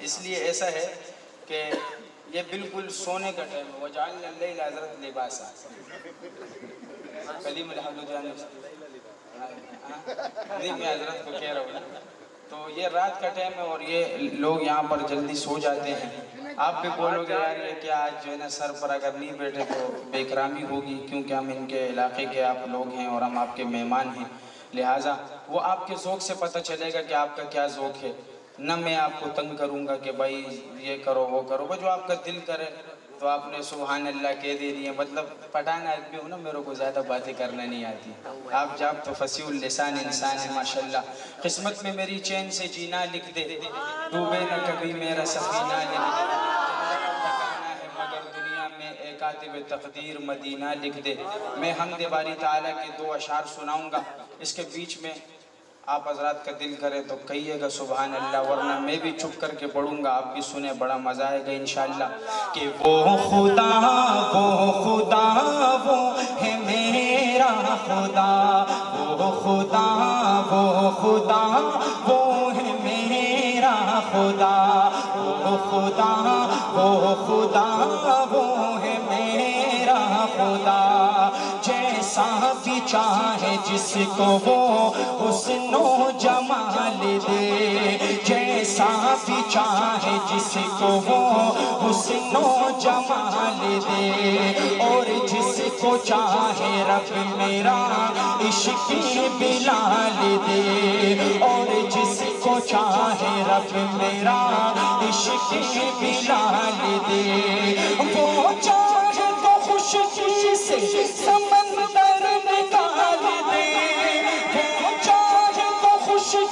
اس لیے ایسا ہے کہ یہ بالکل سونے کا ٹائم ہے. وَجَعَلْنَا اللَّيْلَ حضرت لباسا کلیم الحمد جانب نہیں میں حضرت کو کہہ رہا ہوں. تو یہ رات کا ٹائم ہے اور یہ لوگ یہاں پر جلدی سو جاتے ہیں. آپ بھی بولو گے یار یہ کیا آج جو ہے نا سر پر اگر نہیں بیٹھے تو بے اکرامی ہوگی کیونکہ ہم ان کے علاقے کے آپ لوگ ہیں اور ہم آپ کے مہمان ہیں. لہٰذا وہ آپ کے ذوق سے پتہ چلے گا کہ آپ کا کیا ذوق ہے. نہ میں آپ کو تنگ کروں گا کہ بھائی یہ کرو وہ کرو. جو آپ کا دل کرے تو آپ نے سبحان اللہ کہہ دے رہی ہے. مطلب پٹھان آدمی ہوں نا میرے کو زیادہ باتیں کرنا نہیں آتی. آپ جب تو فصیح اللسان انسان ہے ماشاءاللہ. قسمت میں میری چین سے جینا لکھ دے ڈوبے نہ کبھی میرا سفینہ لکھ دے. مگر دنیا میں ایک کاتب تقدیر مدینہ لکھ دے. میں حمد باری تعالیٰ کے 2 اشعار سناؤں گا. اس کے بیچ میں آپ حضرات کا دل کرے تو کہیے گا سبحان اللہ ورنہ میں بھی چپ کر کے پڑھوں گا. آپ بھی سنیں بڑا مزہ آئے گا انشاءاللہ. کہ وہ خدا وہ ہے میرا خدا. وہ خدا وہ ہے میرا خدا. وہ خدا وہ ہے میرا خدا. جیسا بھی چاہے جس کو وہ حسن و جمال دے. جیسا بھی چاہے جس کو وہ حسن و جمال دے. اور جس کو چاہے رب میرا عشق بلال دے. اور جس کو چاہے رب میرا عشق بلال دے. وہ چاہے تو خوشی سے سمندر نکال دے. وہ چاہے تو خوشی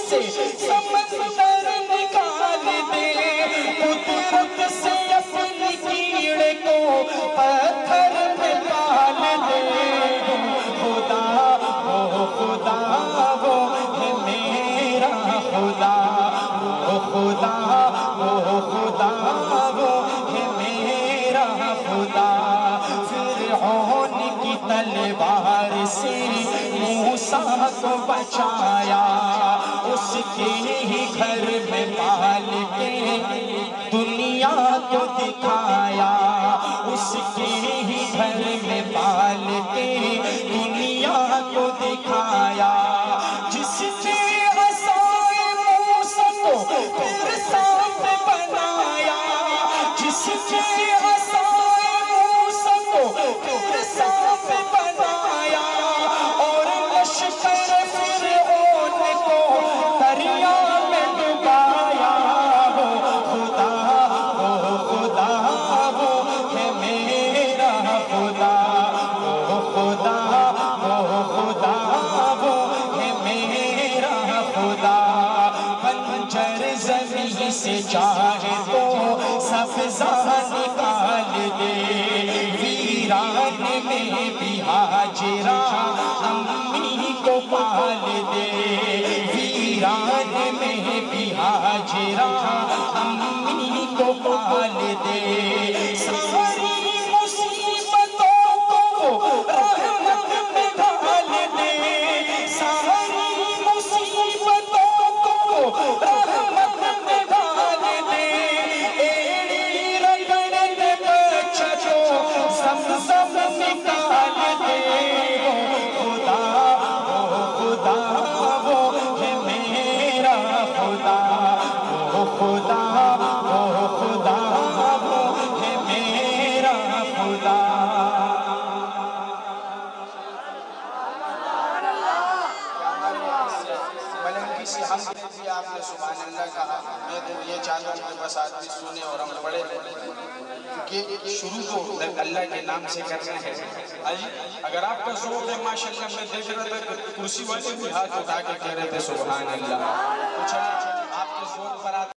سے سمندر نکال دے. قدرت سے اپنی کیڑے کو پتھر میں ڈال دے. خدا وہ ہے میرا خدا. وہ خدا وہ ہے میرا خدا. فرعون کی تلوار سے موسیٰ کو بچایا. اس کے ہی گھر میں پال کے دنیا کو دکھایا. اس کے ہی گھر میں پال کے دنیا کو دکھایا. جس نے عصائے موسیٰ کو پھر سانپ بنایا. جس نے عصائے موسیٰ کو پھر سانپ بنایا. اور لشکر فرعون کو دریا میں ڈبایا. وہ خدا وہ ہے میرا خدا. وہ خدا وہ ہے میرا خدا. بنجر زمین سے چاہے تو سبزہ نکال دے. ویران میں بھی ہاجرہ امی کو پال دے. ویران میں بھی ہاجرہ امی کو پال دے. ساری مصیبتوں کو رحمت میں ڈال دے. ساری مصیبتوں کو رحمت میں ڈال دے. ایڑی رگڑ دے بچہ جو زمزم نکال دے. خدا وہ ہے میرا خدا. وہ خدا وہ ہے میرا خدا. ملنگی سے ہم بھی آپ نے سبحان اللہ کہا. میں تو یہ چاہتا ہوں کہ بس آدمی سنے اور ہم پڑھے کیونکہ شروع تو اللہ کے نام سے کرنا ہے. اگر آپ کا ذوق ہے ماشاءاللہ میں دیکھ رہا تھا کرسی والے بھی ہاتھ اٹھا کے کہہ رہے تھے سبحان اللہ. آپ کے ذوق